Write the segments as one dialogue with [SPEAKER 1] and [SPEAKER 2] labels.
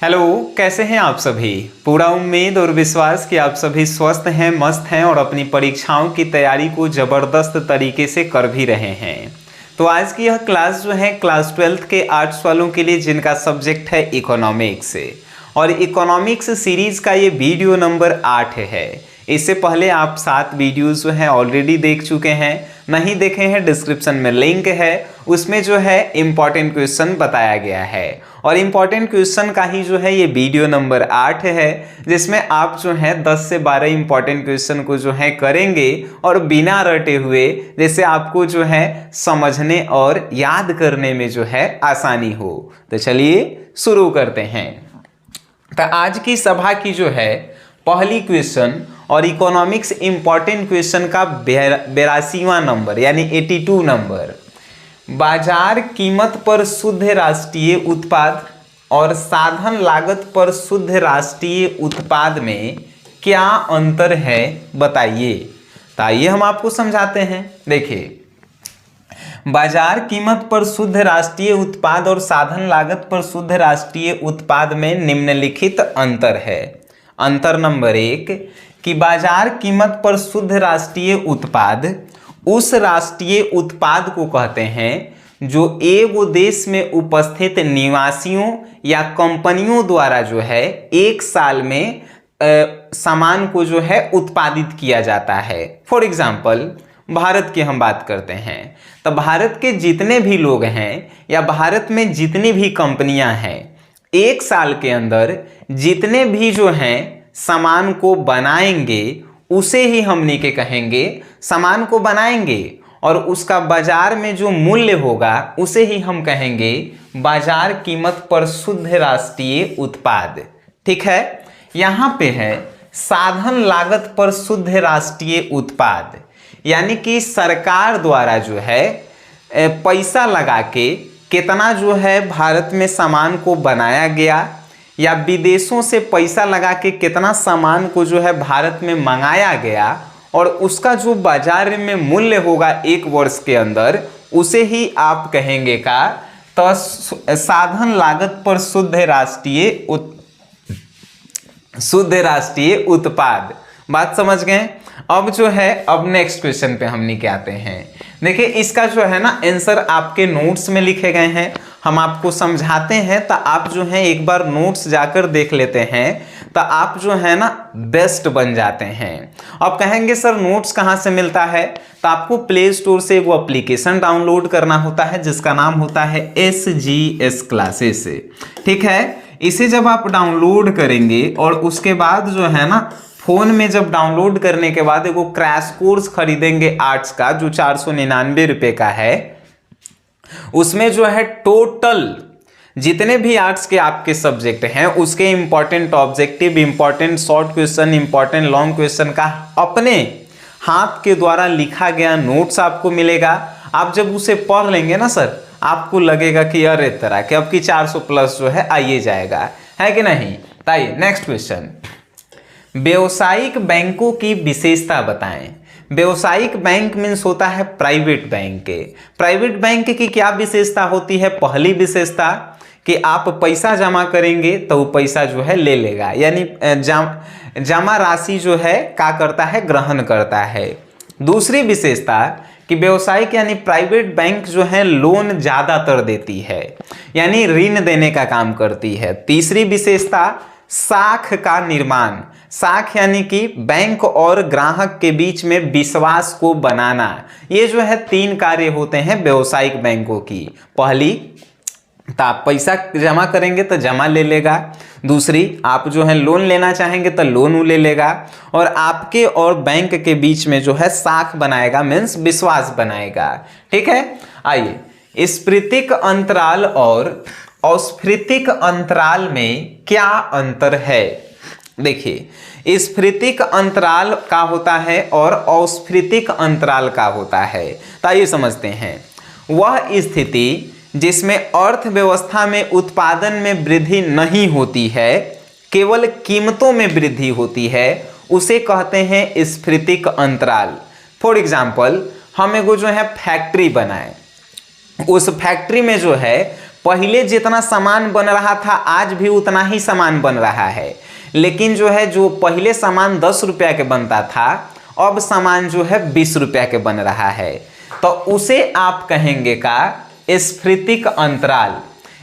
[SPEAKER 1] Hello, कैसे हैं आप सभी। पूरा उम्मीद और विश्वास कि आप सभी स्वस्थ हैं, मस्त हैं और अपनी परीक्षाओं की तैयारी को ज़बरदस्त तरीके से कर भी रहे हैं। तो आज की यह क्लास जो है क्लास 12th के आर्ट्स वालों के लिए, जिनका सब्जेक्ट है इकोनॉमिक्स, और इकोनॉमिक्स सीरीज़ का ये वीडियो नंबर 8 है। इससे पहले आप 7 वीडियोज़ जो हैं ऑलरेडी देख चुके हैं। नहीं देखे हैं, डिस्क्रिप्शन में लिंक है, उसमें जो है इम्पॉर्टेंट क्वेश्चन बताया गया है। और इम्पॉर्टेंट क्वेश्चन का ही जो है ये वीडियो नंबर 8 है, जिसमें आप जो है 10 से 12 इम्पॉर्टेंट क्वेश्चन को जो है करेंगे और बिना रटे हुए, जैसे आपको जो है समझने और याद करने में जो है आसानी हो। तो चलिए शुरू करते हैं। तो आज की सभा की जो है पहली क्वेश्चन और इकोनॉमिक्स इम्पॉर्टेंट क्वेश्चन का 82वां नंबर यानी 82 नंबर, बाजार कीमत पर शुद्ध राष्ट्रीय उत्पाद और साधन लागत पर शुद्ध राष्ट्रीय उत्पाद में क्या अंतर है बताइए। तो आइए हम आपको समझाते हैं। देखिए, बाजार कीमत पर शुद्ध राष्ट्रीय उत्पाद और साधन लागत पर शुद्ध राष्ट्रीय उत्पाद में निम्नलिखित अंतर है। अंतर नंबर 1 कि बाजार कीमत पर शुद्ध राष्ट्रीय उत्पाद उस राष्ट्रीय उत्पाद को कहते हैं जो एगो देश में उपस्थित निवासियों या कंपनियों द्वारा जो है एक साल में सामान को जो है उत्पादित किया जाता है। फॉर एग्जाम्पल भारत की हम बात करते हैं, तो भारत के जितने भी लोग हैं या भारत में जितनी भी कंपनियां हैं, एक साल के अंदर जितने भी जो हैं सामान को बनाएंगे, उसे ही हमने के कहेंगे सामान को बनाएंगे, और उसका बाजार में जो मूल्य होगा उसे ही हम कहेंगे बाजार कीमत पर शुद्ध राष्ट्रीय उत्पाद। ठीक है, यहाँ पे है साधन लागत पर शुद्ध राष्ट्रीय उत्पाद, यानी कि सरकार द्वारा जो है पैसा लगा के कितना जो है भारत में सामान को बनाया गया, या विदेशों से पैसा लगा के कितना सामान को जो है भारत में मंगाया गया, और उसका जो बाजार में मूल्य होगा एक वर्ष के अंदर, उसे ही आप कहेंगे का तो साधन लागत पर शुद्ध राष्ट्रीय उत्पाद। बात समझ गए। अब जो है अब नेक्स्ट क्वेश्चन पे हमने क्या आते हैं। देखिए, इसका जो है ना आंसर आपके नोट्स में लिखे गए हैं, हम आपको समझाते हैं, तो आप जो है एक बार नोट्स जाकर देख लेते हैं, तो आप जो है ना बेस्ट बन जाते हैं। अब कहेंगे सर नोट्स कहाँ से मिलता है, तो आपको प्ले स्टोर से वो एप्लीकेशन डाउनलोड करना होता है जिसका नाम होता है SGS क्लासेस। ठीक है, इसे जब आप डाउनलोड करेंगे और उसके बाद जो है ना फोन में जब डाउनलोड करने के बाद एगो क्रैश कोर्स खरीदेंगे आर्ट्स का, जो 499 रुपए का है, उसमें जो है टोटल जितने भी आर्ट्स के आपके सब्जेक्ट हैं उसके important objective, important short question, important long question का अपने हाथ के द्वारा लिखा गया नोट्स आपको मिलेगा। आप जब उसे पढ़ लेंगे ना सर, आपको लगेगा कि अरे तरह के अब की 400 प्लस जो है आइए जाएगा, है कि नहीं। आइए नेक्स्ट क्वेश्चन, व्यावसायिक बैंकों की विशेषता बताएं। व्यावसायिक बैंक मीन्स होता है प्राइवेट बैंक। प्राइवेट बैंक की क्या विशेषता होती है। पहली विशेषता कि आप पैसा जमा करेंगे तो वो पैसा जो है ले लेगा, यानी जमा राशि जो है क्या करता है, ग्रहण करता है। दूसरी विशेषता कि व्यावसायिक यानी प्राइवेट बैंक जो है लोन ज़्यादातर देती है, यानी ऋण देने का काम करती है। तीसरी विशेषता साख का निर्माण। साख यानी कि बैंक और ग्राहक के बीच में विश्वास को बनाना। ये जो है 3 कार्य होते हैं व्यावसायिक बैंकों की। पहली, तो आप पैसा जमा करेंगे तो जमा ले लेगा। दूसरी, आप जो है लोन लेना चाहेंगे तो लोन ले लेगा, और आपके और बैंक के बीच में जो है साख बनाएगा, मीन्स विश्वास बनाएगा। ठीक है, आइए स्फीतिक अंतराल और अस्फीतिक अंतराल में क्या अंतर है। देखिए, स्फीतिक अंतराल का होता है और अस्फीतिक अंतराल का होता है। तो आइए समझते हैं। वह स्थिति जिसमें अर्थव्यवस्था में उत्पादन में वृद्धि नहीं होती है, केवल कीमतों में वृद्धि होती है, उसे कहते हैं स्फीतिक अंतराल। फॉर एग्जाम्पल, हम एगो जो है फैक्ट्री बनाए, उस फैक्ट्री में जो है पहले जितना सामान बन रहा था आज भी उतना ही सामान बन रहा है, लेकिन जो है जो पहले सामान 10 रुपया के बनता था अब सामान जो है 20 रुपया के बन रहा है, तो उसे आप कहेंगे का स्फीतिक अंतराल।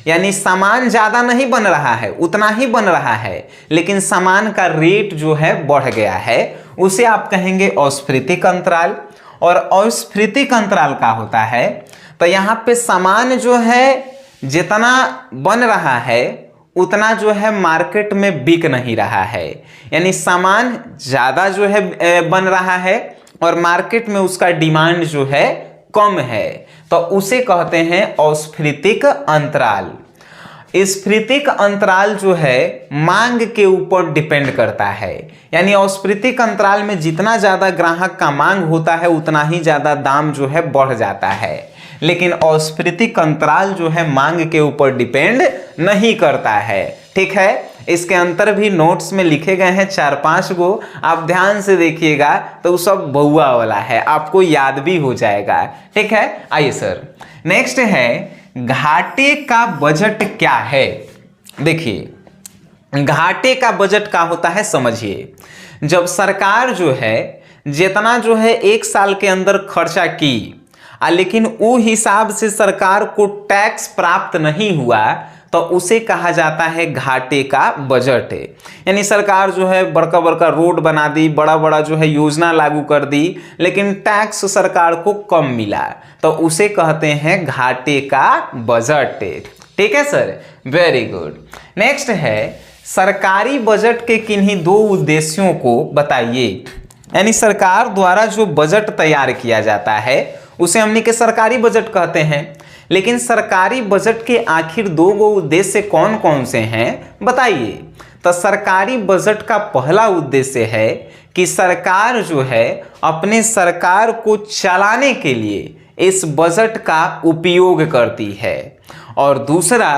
[SPEAKER 1] यानी सामान ज़्यादा नहीं बन रहा है, उतना ही बन रहा है, लेकिन सामान का रेट जो है बढ़ गया है, उसे आप कहेंगे अस्फीतिक अंतराल। और अस्फीतिक अंतराल का होता है तो यहाँ पे सामान जो है जितना बन रहा है उतना जो है मार्केट में बिक नहीं रहा है, यानी सामान ज़्यादा जो है बन रहा है और मार्केट में उसका डिमांड जो है कम है, तो उसे कहते हैं अस्फीतिक अंतराल। स्फीतिक अंतराल जो है मांग के ऊपर डिपेंड करता है, यानी अस्फीतिक अंतराल में जितना ज़्यादा ग्राहक का मांग होता है उतना ही ज़्यादा दाम जो है बढ़ जाता है, लेकिन अस्फीतिक अंतराल जो है मांग के ऊपर डिपेंड नहीं करता है। ठीक है, इसके अंतर भी नोट्स में लिखे गए हैं 4-5 गो, आप ध्यान से देखिएगा तो सब बहुआ वाला है, आपको याद भी हो जाएगा। ठीक है, आइए सर नेक्स्ट है घाटे का बजट क्या है। देखिए घाटे का बजट क्या होता है समझिए, जब सरकार जो है जितना जो है एक साल के अंदर खर्चा की लेकिन वो हिसाब से सरकार को टैक्स प्राप्त नहीं हुआ तो उसे कहा जाता है घाटे का बजट। यानी सरकार जो है बड़का बड़का रोड बना दी, बड़ा बड़ा जो है योजना लागू कर दी, लेकिन टैक्स सरकार को कम मिला तो उसे कहते हैं घाटे का बजट। ठीक है सर, वेरी गुड। नेक्स्ट है सरकारी बजट के किन्हीं 2 उद्देश्यों को बताइए। यानी सरकार द्वारा जो बजट तैयार किया जाता है उसे हमने के सरकारी बजट कहते हैं, लेकिन सरकारी बजट के आखिर 2 गो उद्देश्य कौन कौन से हैं बताइए। तो सरकारी बजट का पहला उद्देश्य है कि सरकार जो है अपने सरकार को चलाने के लिए इस बजट का उपयोग करती है, और दूसरा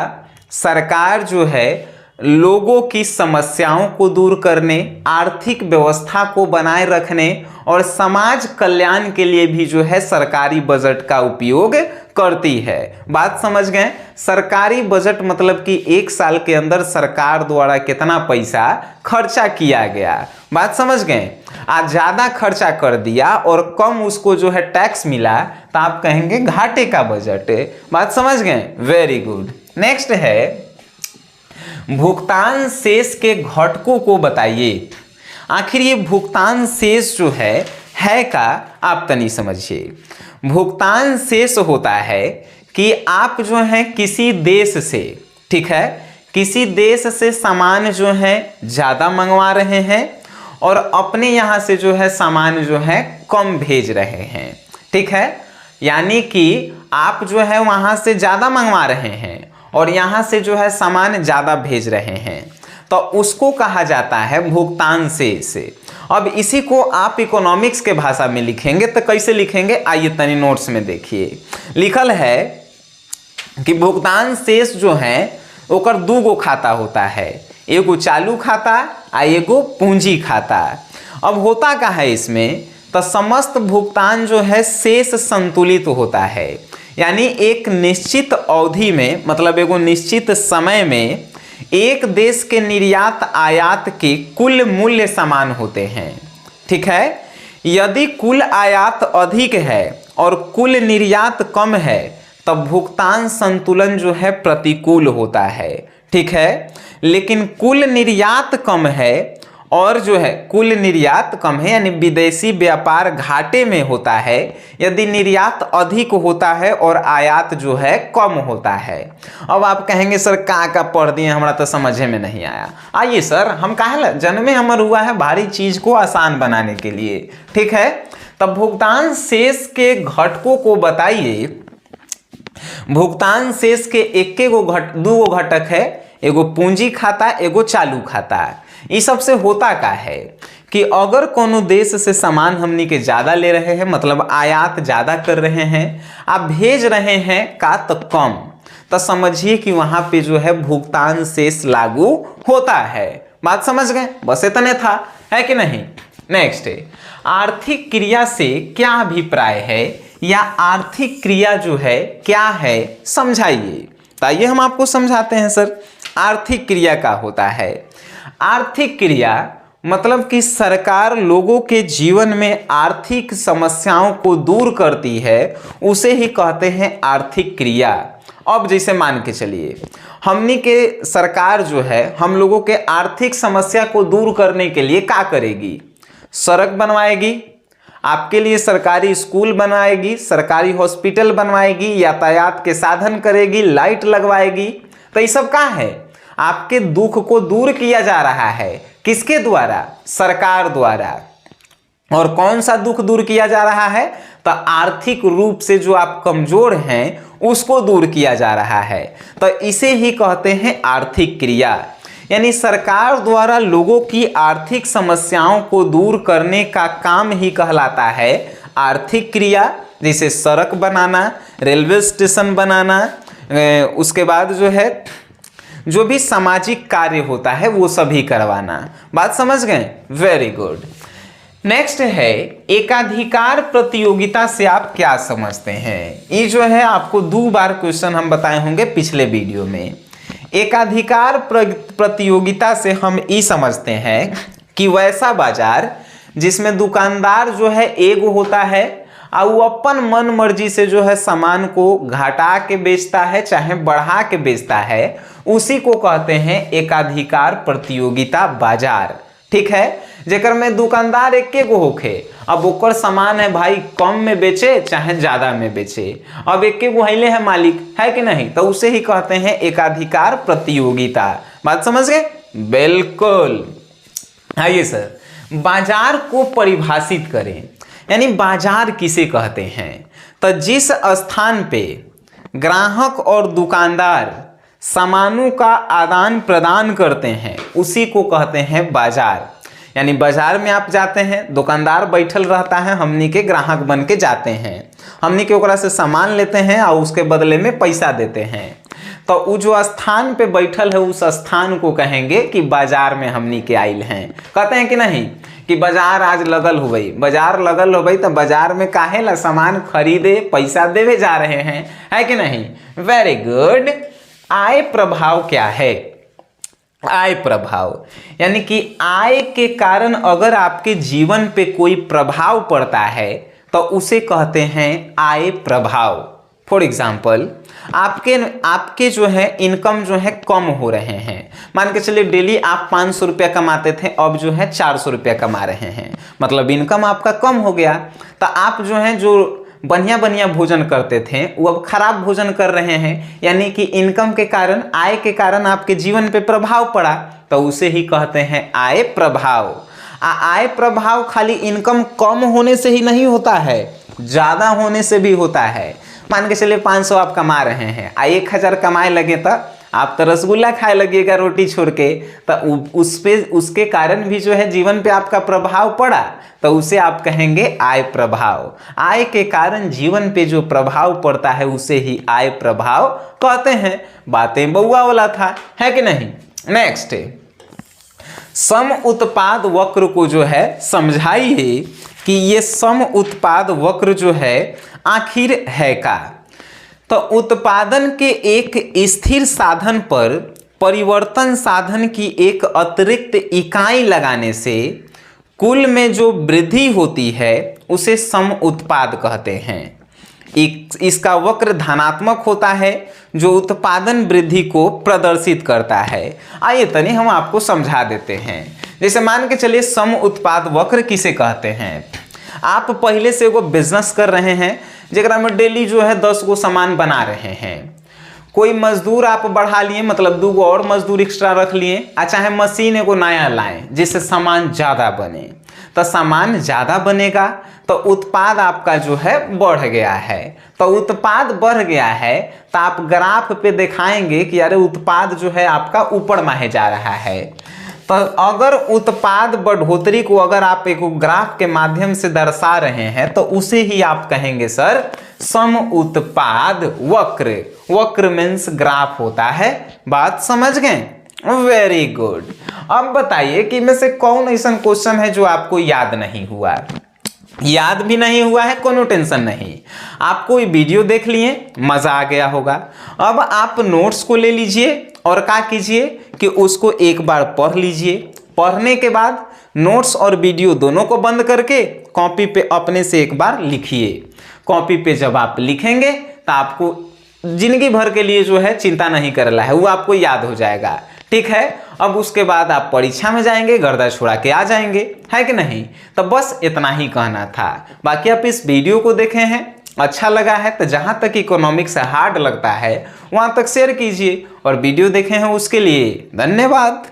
[SPEAKER 1] सरकार जो है लोगों की समस्याओं को दूर करने, आर्थिक व्यवस्था को बनाए रखने और समाज कल्याण के लिए भी जो है सरकारी बजट का उपयोग करती है। बात समझ गए? सरकारी बजट मतलब कि एक साल के अंदर सरकार द्वारा कितना पैसा खर्चा किया गया। बात समझ गए? आज ज़्यादा खर्चा कर दिया और कम उसको जो है टैक्स मिला तो आप कहेंगे घाटे का बजट। बात समझ गए? Very good. नेक्स्ट है भुगतान शेष के घटकों को बताइए। आखिर ये भुगतान शेष जो है का आप तनी समझिए। भुगतान शेष होता है कि आप जो है किसी देश से, ठीक है, किसी देश से सामान जो है ज़्यादा मंगवा रहे हैं और अपने यहाँ से जो है सामान जो है कम भेज रहे हैं। ठीक है, यानी कि आप जो है वहाँ से ज़्यादा मंगवा रहे हैं और यहाँ से जो है सामान ज़्यादा भेज रहे हैं, तो उसको कहा जाता है भुगतान शेष। अब इसी को आप इकोनॉमिक्स के भाषा में लिखेंगे तो कैसे लिखेंगे, आइए तनी नोट्स में देखिए। लिखल है कि भुगतान शेष जो है ओकर 2 गो खाता होता है, एगो चालू खाता आ एगो पूंजी खाता। अब होता का है इसमें, तो समस्त भुगतान जो है शेष संतुलित होता है, यानी एक निश्चित अवधि में, मतलब एगो निश्चित समय में एक देश के निर्यात आयात के कुल मूल्य समान होते हैं। ठीक है, यदि कुल आयात अधिक है और कुल निर्यात कम है तब भुगतान संतुलन जो है प्रतिकूल होता है। ठीक है, लेकिन कुल निर्यात कम है और जो है कुल निर्यात कम है यानी विदेशी व्यापार घाटे में होता है यदि निर्यात अधिक होता है और आयात जो है कम होता है। अब आप कहेंगे सर का पढ़ दिए, हमारा तो समझे में नहीं आया। आइए सर, हम काहे जन्मे हमर हुआ है भारी चीज को आसान बनाने के लिए। ठीक है, तब भुगतान शेष के घटकों को बताइए। भुगतान शेष के 2 गो घटक है, एगो पूंजी खाता एगो चालू खाता। इस सबसे होता का है कि अगर कोनो देश से सामान हमनी के ज़्यादा ले रहे हैं, मतलब आयात ज़्यादा कर रहे हैं, आप भेज रहे हैं का तो कम, तो समझिए कि वहाँ पे जो है भुगतान शेष लागू होता है। बात समझ गए? बस इतने था, है कि नहीं? नेक्स्ट है आर्थिक क्रिया से क्या अभिप्राय है, या आर्थिक क्रिया जो है क्या है समझाइए। तो आइए हम आपको समझाते हैं सर। आर्थिक क्रिया का होता है, आर्थिक क्रिया मतलब कि सरकार लोगों के जीवन में आर्थिक समस्याओं को दूर करती है, उसे ही कहते हैं आर्थिक क्रिया। अब जैसे मान के चलिए हमनी के सरकार जो है हम लोगों के आर्थिक समस्या को दूर करने के लिए क्या करेगी? सड़क बनवाएगी, आपके लिए सरकारी स्कूल बनवाएगी, सरकारी हॉस्पिटल बनवाएगी, यातायात के साधन करेगी, लाइट लगवाएगी। तो ये सब क्या है? आपके दुख को दूर किया जा रहा है। किसके द्वारा? सरकार द्वारा। और कौन सा दुख दूर किया जा रहा है? तो आर्थिक रूप से जो आप कमजोर हैं उसको दूर किया जा रहा है। तो इसे ही कहते हैं आर्थिक क्रिया। यानी सरकार द्वारा लोगों की आर्थिक समस्याओं को दूर करने का काम ही कहलाता है आर्थिक क्रिया। जैसे सड़क बनाना, रेलवे स्टेशन बनाना, उसके बाद जो है जो भी सामाजिक कार्य होता है वो सभी करवाना। बात समझ गए? Very good. नेक्स्ट है एकाधिकार प्रतियोगिता से आप क्या समझते हैं? ये जो है आपको 2 बार क्वेश्चन हम बताए होंगे पिछले वीडियो में। एकाधिकार प्रतियोगिता से हम ये समझते हैं कि वैसा बाजार जिसमें दुकानदार जो है एगो होता है और वो अपन मन मर्जी से जो है सामान को घटा के बेचता है चाहे बढ़ा के बेचता है, उसी को कहते हैं एकाधिकार प्रतियोगिता बाजार। ठीक है, जेकर में दुकानदार एके गो होखे, अब ओकर सामान है भाई कम में बेचे चाहे ज्यादा में बेचे, अब एके गो हईले है मालिक, है कि नहीं? तो उसे ही कहते हैं एकाधिकार प्रतियोगिता। बात समझ गए? बिल्कुल। आइए सर बाजार को परिभाषित करें। यानी बाजार किसे कहते हैं? तो जिस स्थान पे ग्राहक और दुकानदार सामानों का आदान प्रदान करते हैं उसी को कहते हैं बाजार। यानी बाजार में आप जाते हैं, दुकानदार बैठल रहता है, हमनी के ग्राहक बन के जाते हैं, हमनी के ओकरा से सामान लेते हैं और उसके बदले में पैसा देते हैं। तो वो जो स्थान पे बैठल है उस स्थान को कहेंगे कि बाजार में हमनी के आइल हैं। कहते हैं कि नहीं कि बाजार आज लगल हो गई, बाजार लगल हो गई तो बाजार में काहे ला सामान खरीदे पैसा देवे जा रहे हैं, है कि नहीं? Very good. आय प्रभाव क्या है? आय प्रभाव यानी कि आय के कारण अगर आपके जीवन पे कोई प्रभाव पड़ता है तो उसे कहते हैं आय प्रभाव। फॉर एग्जाम्पल आपके जो है इनकम जो है कम हो रहे हैं, मान के चलिए डेली आप 500 रुपया कमाते थे, अब जो है 400 रुपया कमा रहे हैं, मतलब इनकम आपका कम हो गया। तो आप जो है जो बढ़िया बढ़िया भोजन करते थे वो अब खराब भोजन कर रहे हैं, यानी कि इनकम के कारण, आय के कारण आपके जीवन पे प्रभाव पड़ा, तो उसे ही कहते हैं आय प्रभाव। आय प्रभाव खाली इनकम कम होने से ही नहीं होता है, ज्यादा होने से भी होता है। मान के चलिए 500 आप कमा रहे हैं, 1000 कमाए लगे तो आप तो रसगुल्ला खाए लगिएगा रोटी छोड़ के, तो उसके कारण भी जो है जीवन पे आपका प्रभाव पड़ा, तो उसे आप कहेंगे आय प्रभाव। आय के कारण जीवन पे जो प्रभाव पड़ता है उसे ही आय प्रभाव कहते हैं। बातें बउआ वाला था, है कि नहीं? नेक्स्ट सम उत्पाद वक्र को जो है समझाइए कि ये सम उत्पाद वक्र जो है आखिर है का? तो उत्पादन के एक स्थिर साधन पर परिवर्तन साधन की एक अतिरिक्त इकाई लगाने से कुल में जो वृद्धि होती है उसे सम उत्पाद कहते हैं। इसका वक्र धनात्मक होता है जो उत्पादन वृद्धि को प्रदर्शित करता है। आइए तनी हम आपको समझा देते हैं। जैसे मान के चलिए सम उत्पाद वक्र किसे कहते हैं? आप पहले से एगो बिजनेस कर रहे हैं जगह में डेली जो है 10 गो सामान बना रहे हैं, कोई मजदूर आप बढ़ा लिए, मतलब 2 गो और मजदूर एक्स्ट्रा रख लिए, चाहे मशीन एगो नया लाएं जिससे सामान ज़्यादा बने, तो सामान ज़्यादा बनेगा तो उत्पाद आपका जो है बढ़ गया है। तो उत्पाद बढ़ गया है तो आप ग्राफ पे दिखाएंगे कि अरे उत्पाद जो है आपका ऊपर माहे जा रहा है। तो अगर उत्पाद बढ़ोतरी को अगर आप एक ग्राफ के माध्यम से दर्शा रहे हैं तो उसे ही आप कहेंगे सर सम उत्पाद वक्र। वक्र मीन्स ग्राफ होता है। बात समझ गए? Very good. अब बताइए कि में से कौन ऐसा क्वेश्चन है जो आपको याद नहीं हुआ? याद भी नहीं हुआ है, कोनो टेंशन नहीं। आपको ये वीडियो देख लिए, मज़ा आ गया होगा। अब आप नोट्स को ले लीजिए और क्या कीजिए कि उसको एक बार पढ़ लीजिए। पढ़ने के बाद नोट्स और वीडियो दोनों को बंद करके कॉपी पे अपने से एक बार लिखिए। कॉपी पे जब आप लिखेंगे तो आपको जिंदगी भर के लिए जो है चिंता नहीं करना है, वो आपको याद हो जाएगा। ठीक है, अब उसके बाद आप परीक्षा में जाएंगे, गर्दा छुड़ा के आ जाएंगे, है कि नहीं। तो बस इतना ही कहना था। बाकी आप इस वीडियो को देखे हैं, अच्छा लगा है तो जहाँ तक इकोनॉमिक्स हार्ड लगता है वहाँ तक शेयर कीजिए, और वीडियो देखे हैं उसके लिए धन्यवाद।